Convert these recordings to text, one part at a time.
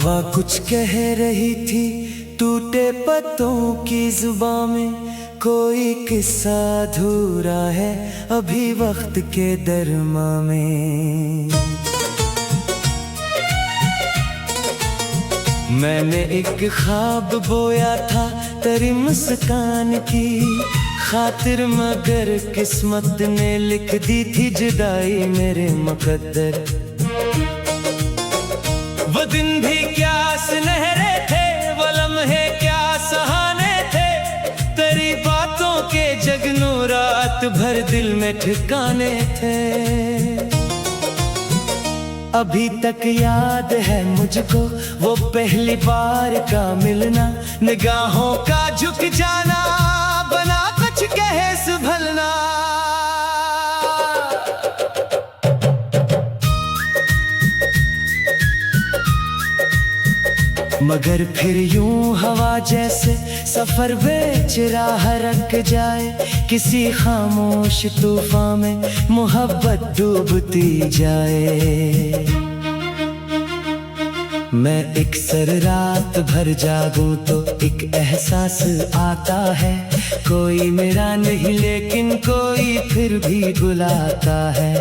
हवा कुछ कह रही थी टूटे पत्तों की जुबां में, कोई किस्सा अधूरा है अभी वक्त के दरमा में। मैंने एक ख्वाब बोया था तेरी मुस्कान की खातिर, मगर किस्मत ने लिख दी थी जुदाई मेरे मुकद्दर। वो दिन भी क्या सुनहरे थे, वो लम्हे क्या सुहाने थे, तेरी बातों के जगनू रात भर दिल में ठिकाने थे। अभी तक याद है मुझको वो पहली बार का मिलना, निगाहों का झुक जाना बना कुछ कहे संभलना। मगर फिर यूं हवा जैसे सफर बेच राह रख जाए, किसी खामोश तूफान में मोहब्बत डूबती जाए। मैं अक्सर रात भर जागूं तो एक एहसास आता है, कोई मेरा नहीं लेकिन कोई फिर भी बुलाता है।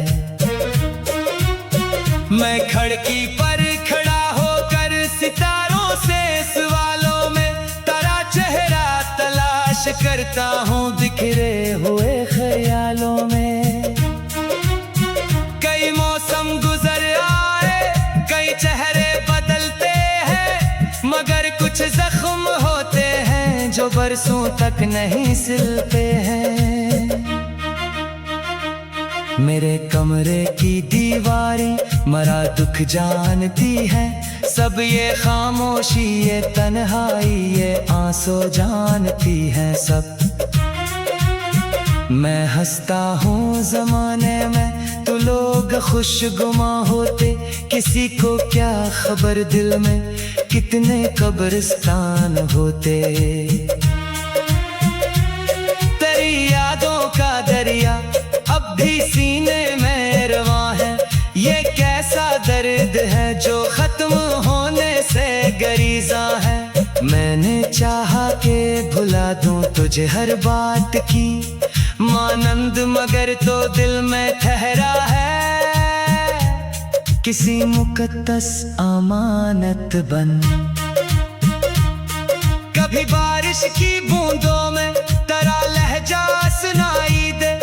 मैं खिड़की पर खड़ा होकर सितारों से सवालों में तेरा चेहरा तलाश करता हूँ बिखरे हुए ख्यालों में। कई मौसम गुजर आए, कई चेहरे बदलते हैं, मगर कुछ जख्म होते हैं जो बरसों तक नहीं सिलते हैं। मेरे कमरे की दीवारें मरा दुख जानती हैं, सब ये खामोशी ये तन्हाई ये आंसू जानती हैं सब। मैं हंसता हूँ जमाने में तो लोग खुशगुमा होते, किसी को क्या खबर दिल में कितने कब्रिस्तान होते। तेरी यादों का दरिया अब भी सीने में रवा है, ये कैसा दर्द है जो खत्म होने से गरीजा है। मैंने चाहा के भुला दूं तुझे हर बात की मानंद, मगर तो दिल में ठहरा है किसी मुकद्दस अमानत बन। कभी बारिश की बूंदों में तेरा लहजा सुनाई दे,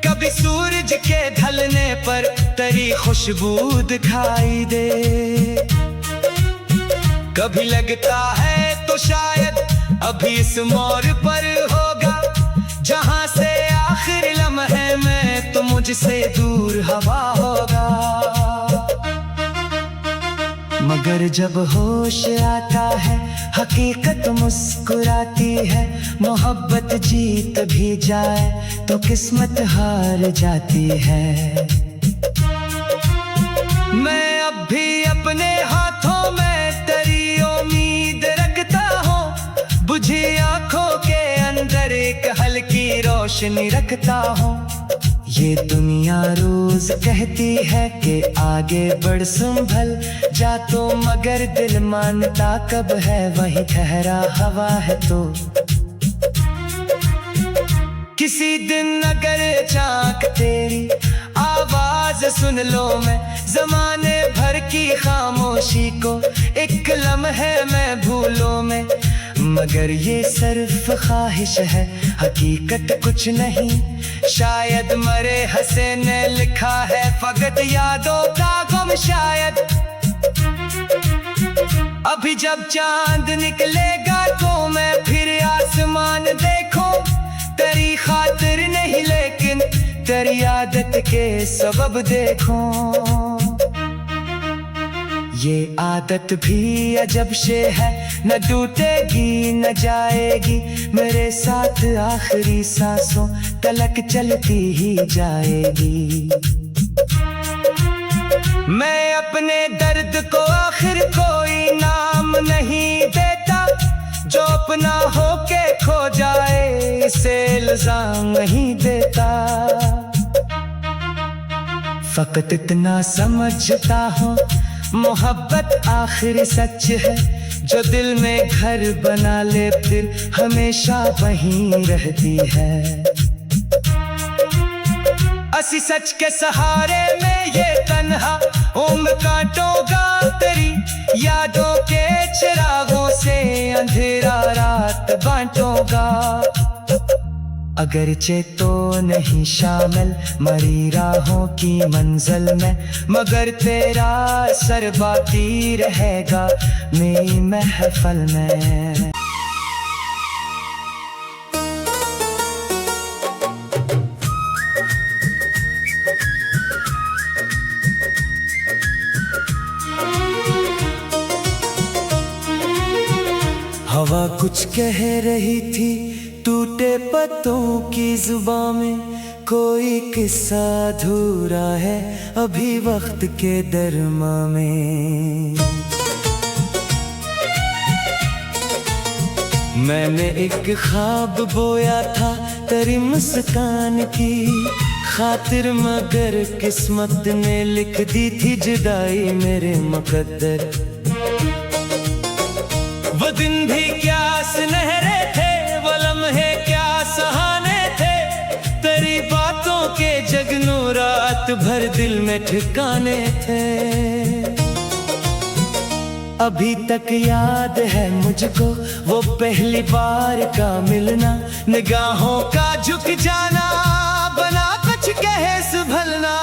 कभी सूरज के ढलने पर तेरी खुशबू दिखाई दे। कभी लगता है तो शायद अभी इस मोड़ पर होगा, जहां से आखिर लम्हे में तो मुझसे दूर हवा होगा। मगर जब होश आता है हकीकत मुस्कुराती है, मोहब्बत जीत भी जाए तो किस्मत हार जाती है। मैं अब भी अपने हाथों में तेरी उम्मीद रखता हूँ, बुझी आंखों के अंदर एक हल्की रोशनी रखता हूँ। ये दुनिया रोज कहती है कि आगे बढ़ संभल जा तो, मगर दिल मानता कब है वही ठहरा हवा है तो। किसी दिन अगर चाक तेरी आवाज सुन लो मैं जमाने भर की खामोशी को एक लम्हे में भूलो मैं, मगर ये सिर्फ ख्वाहिश है हकीकत कुछ नहीं। शायद मरे हंसे ने लिखा है फकत यादों का गम शायद। अभी जब चांद निकलेगा तो मैं फिर आसमान देखूं, तेरी खातिर नहीं लेकिन तेरी आदत के सबब देखूं। ये आदत भी अजब से है, न टूटेगी न जाएगी, मेरे साथ आखिरी सांसों तलक चलती ही जाएगी। मैं अपने दर्द को आखिर कोई नाम नहीं देता, जो अपना होके खो जाए इसे इल्जाम नहीं देता। फकत इतना समझता हूँ मोहब्बत आखिर सच है जो दिल में घर बना ले फिर हमेशा वहीं रहती है। असी सच के सहारे में ये तन्हा उम्र काटोगा तेरी यादों के चिरागों से अंधेरा रात बांटोगा। अगरचे तो नहीं शामिल मरी राहों की मंजिल में मगर तेरा सर बाकी रहेगा मेरी महफिल में। हवा कुछ कह रही थी टूटे पत्तों की जुबां में, कोई किस्सा अधूरा है अभी वक्त के दरमा में। मैंने एक ख्वाब बोया था तेरी मुस्कान की खातिर मगर किस्मत ने लिख दी थी जुदाई मेरे मुकद्दर। वो दिन भी क्या सुनहरे थे वो लम्हे क्या सुहाने थे, तेरी बातों के जगनू रात भर दिल में ठिकाने थे। अभी तक याद है मुझको वो पहली बार का मिलना, निगाहों का झुक जाना बना कुछ कहे संभलना।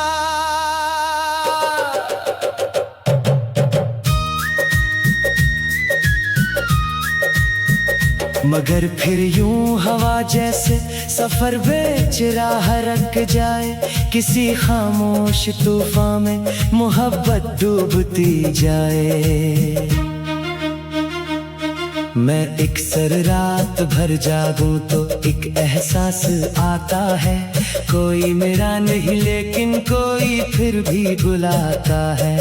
मगर फिर यूं हवा जैसे सफर बेच राह रख जाए, किसी खामोश तूफान में मोहब्बत डूबती जाए। मैं अक्सर रात भर जागूं तो एक एहसास आता है, कोई मेरा नहीं लेकिन कोई फिर भी बुलाता है।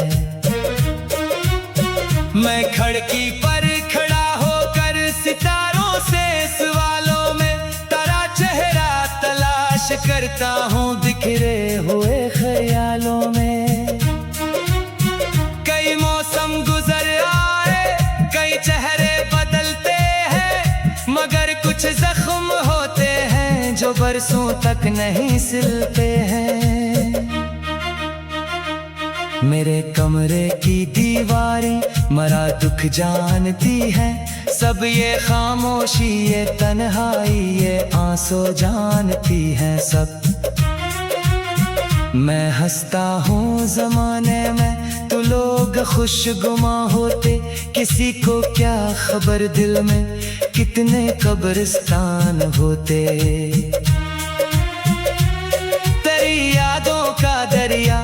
मैं खिड़की पर खड़ा होकर सितारों से सवालों में तेरा चेहरा तलाश करता हूँ बिखरे हुए ख्यालों में। कई मौसम गुजर आए कई चेहरे बदलते हैं, मगर कुछ जख्म होते हैं जो बरसों तक नहीं सिलते हैं। मेरे कमरे की दीवारें मरा दुख जानती हैं, सब ये खामोशी ये तन्हाई ये आंसू जानती हैं सब। मैं हंसता हूँ जमाने में तो लोग खुशगुमा होते, किसी को क्या खबर दिल में कितने कब्रिस्तान होते। तेरी यादों का दरिया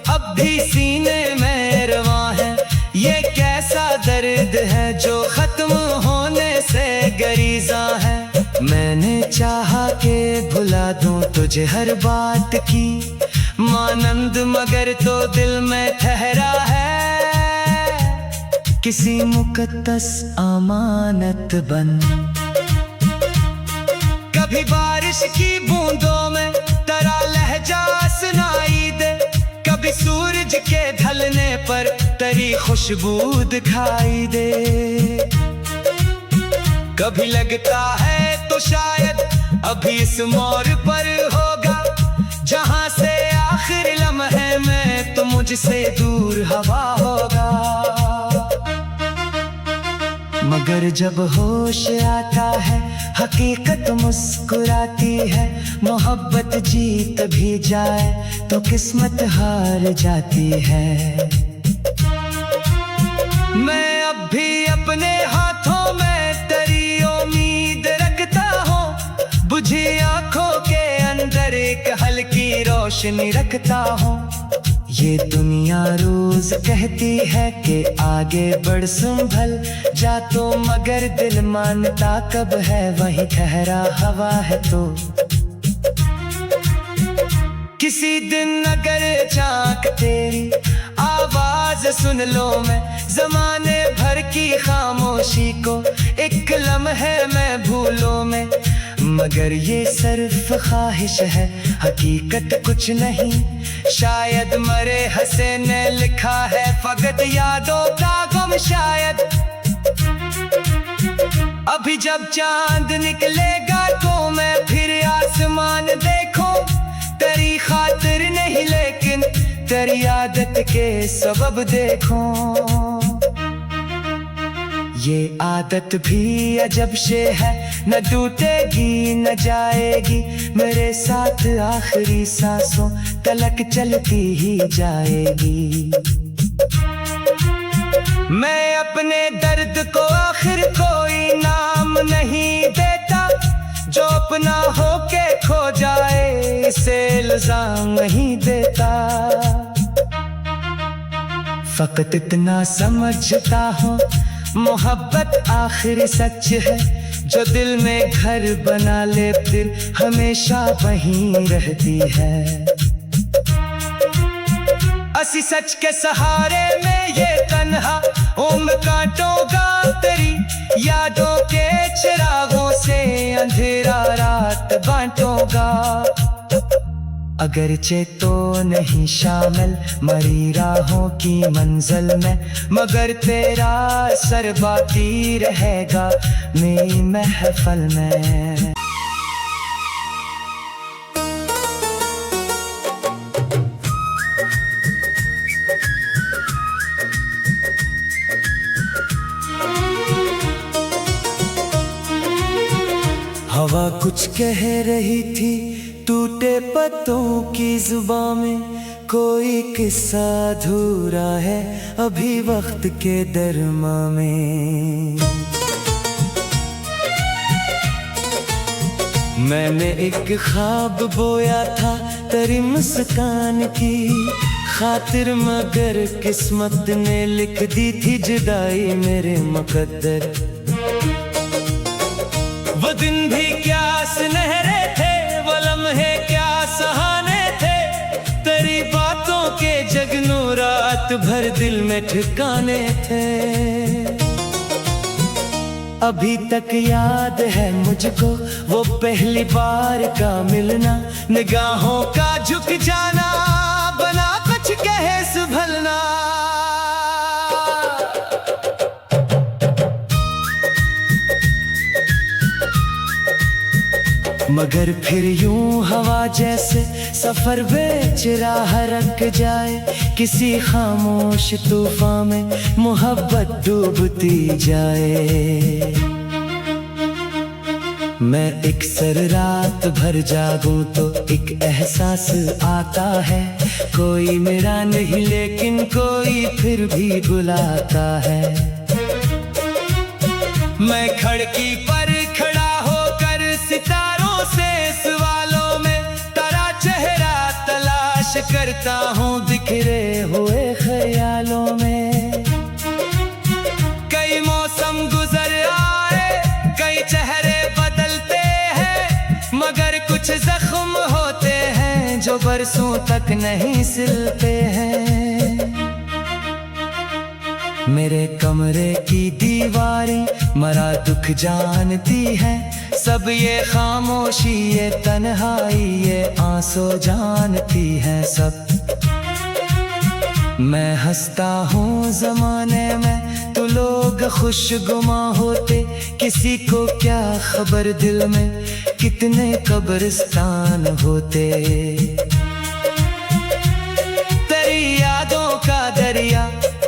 अब भी सीने में रवां है, ये कैसा दर्द है जो खत्म होने से गरीजा है। मैंने चाहा के भुला दूं तुझे हर बात की मानंद, मगर तो दिल में ठहरा है किसी मुकद्दस अमानत बन। कभी बारिश की बूंदों में तेरा लहजा सुनाई दे, कभी सूरज के ढलने पर तेरी खुशबू दिखाई दे। कभी लगता है तो शायद अभी इस मोड़ पर होगा, जहां से आखिर लम्हे में तो मुझसे दूर हवा होगा। मगर जब होश आता है हकीकत मुस्कुराती है, मोहब्बत जीत भी जाए तो किस्मत हार जाती है। मैं अब भी अपने हाथों में तेरी उम्मीद रखता हूँ, बुझी आंखों के अंदर एक हल्की रोशनी रखता हूँ। ये दुनिया रोज कहती है कि आगे बढ़ संभल जा तो, मगर दिल मानता कब है वही ठहरा हवा है तो। किसी दिन अगर चाक तेरी आवाज सुन लो मैं जमाने भर की खामोशी को एक लम्हे में भूलो में, मगर ये सिर्फ ख्वाहिश है, हकीकत कुछ नहीं। शायद मरे हंसे ने लिखा है फकत यादों का गम शायद। अभी जब चांद निकलेगा तो मैं फिर आसमान देखूं, तेरी खातिर नहीं लेकिन तेरी आदत के सबब देखूं। ये आदत भी अजब से है, न टूटेगी न जाएगी, मेरे साथ आखिरी सांसों तलक चलती ही जाएगी। मैं अपने दर्द को आखिर कोई नाम नहीं देता, जो अपना होके खो जाए इसे इल्जाम नहीं देता। फकत इतना समझता हूँ मोहब्बत आखिर सच है, जो दिल में घर बना ले फिर हमेशा वहीं रहती है। असी सच के सहारे में ये तन्हा उम्र काटोगा, तेरी यादों के चिरागों से अंधेरा रात बांटोगा। अगरचे तो नहीं शामिल मरी राहों की मंजिल में, मगर तेरा असर बाकी रहेगा मेरी महफिल में। हवा कुछ कह रही थी टूटे पत्तों की जुबां में, कोई किस्सा अधूरा है अभी वक्त के दरमा में। मैंने एक ख्वाब बोया था तेरी मुस्कान की खातिर, मगर किस्मत ने लिख दी थी जुदाई मेरे मुकद्दर। वो दिन भी क्या सुनहरे थे, वो लम्हे क्या सहाने थे, तेरी बातों के जगनू रात भर दिल में ठिकाने थे। अभी तक याद है मुझको वो पहली बार का मिलना, निगाहों का झुक जाना बना कुछ कहे संभलना। मगर फिर यूं हवा जैसे सफर बेच राह रख जाए, किसी खामोश तूफान में मोहब्बत डूबती जाए। मैं अक्सर रात भर जागूं तो एक एहसास आता है, कोई मेरा नहीं लेकिन कोई फिर भी बुलाता है। मैं खिड़की पर खड़ा होकर सितारों से सवालों में तेरा चेहरा तलाश करता हूँ बिखरे हुए ख्यालों में। कई मौसम गुजर आए, कई चेहरे बदलते हैं, मगर कुछ जख्म होते हैं जो बरसों तक नहीं सिलते हैं। मेरे कमरे की दीवारें मरा दुख जानती हैं, सब ये खामोशी ये तन्हाई ये आंसू जानती हैं सब। मैं हंसता हूँ जमाने में तो लोग खुशगुमा होते, किसी को क्या खबर दिल में कितने कब्रिस्तान होते। तेरी यादों का दरिया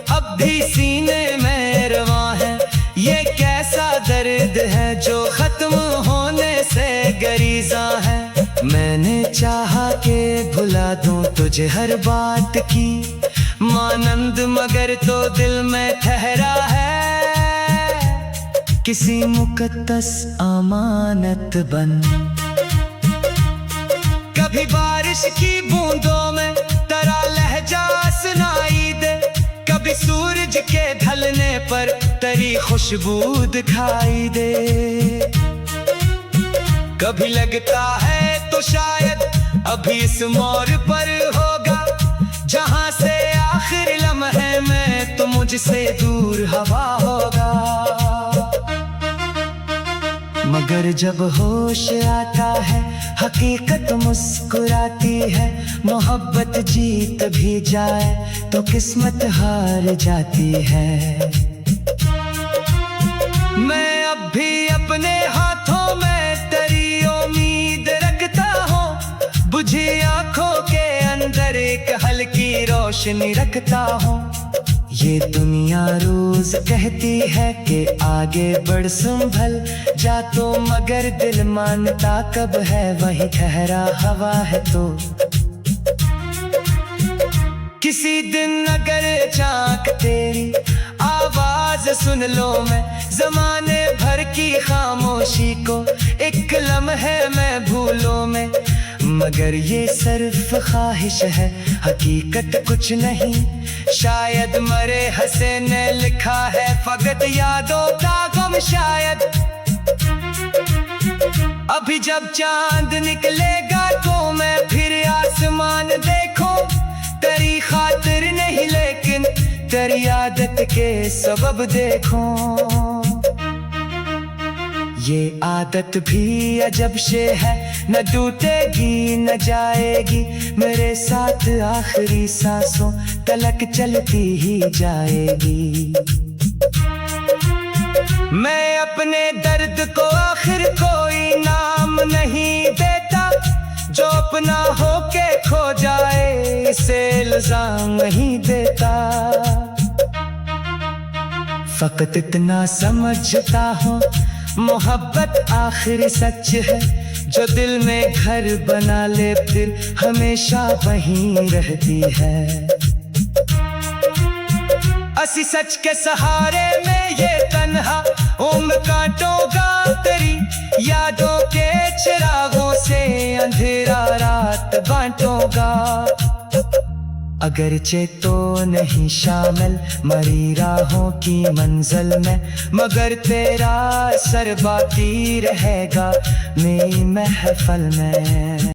अब भी सीने में रवां है, ये कैसा दर्द है जो खत्म होने से गरीजा है। मैंने चाहा के भुला दूं तुझे हर बात की मानंद, मगर तो दिल में ठहरा है किसी मुकद्दस अमानत बन। कभी बारिश की बूंदों में तेरा लहजा सुनाई दे, कभी सूरज के ढलने पर तेरी खुशबू दिखाई दे। कभी लगता है तो शायद अभी इस मोड़ पर होगा, जहां से आखिर लम्हे में तो मुझसे दूर हवा होगा। मगर जब होश आता है हकीकत मुस्कुराती है। मोहब्बत जीत भी जाए तो किस्मत हार जाती है। मैं अब भी अपने हाथों में तेरी उम्मीद रखता हूँ, बुझी आंखों के अंदर एक हल्की रोशनी रखता हूँ। ये दुनिया रोज कहती है कि आगे बढ़ संभल जा तो, मगर दिल मानता कब है वही ठहरा हवा है तो। किसी दिन अगर चाक तेरी आवाज सुन लो मैं जमाने भर की खामोशी को एक लम्हे में भूलो में, मगर ये सिर्फ ख्वाहिश है हकीकत कुछ नहीं। शायद मरे हंसे ने लिखा है फकत यादों का गम शायद। अभी जब चांद निकलेगा तो मैं फिर आसमान देखूं, तेरी खातिर नहीं लेकिन तेरी आदत के सबब देखूं। ये आदत भी अजब से है, न टूटेगी न जाएगी, मेरे साथ आखिरी सांसों तलक चलती ही जाएगी। मैं अपने दर्द को आखिर कोई नाम नहीं देता, जो अपना होके खो जाए इसे इल्जाम नहीं देता। फकत इतना समझता हूँ मोहब्बत आखिर सच है, जो दिल में घर बना ले फिर हमेशा वहीं रहती है। असी सच के सहारे में ये तन्हा उम्र काटोगा, तेरी यादों के चिरागों से अंधेरा रात बांटोगा। अगरचे तो नहीं शामिल मरी राहों की मंजिल में, मगर तेरा असर बाकी रहेगा मेरी महफिल में।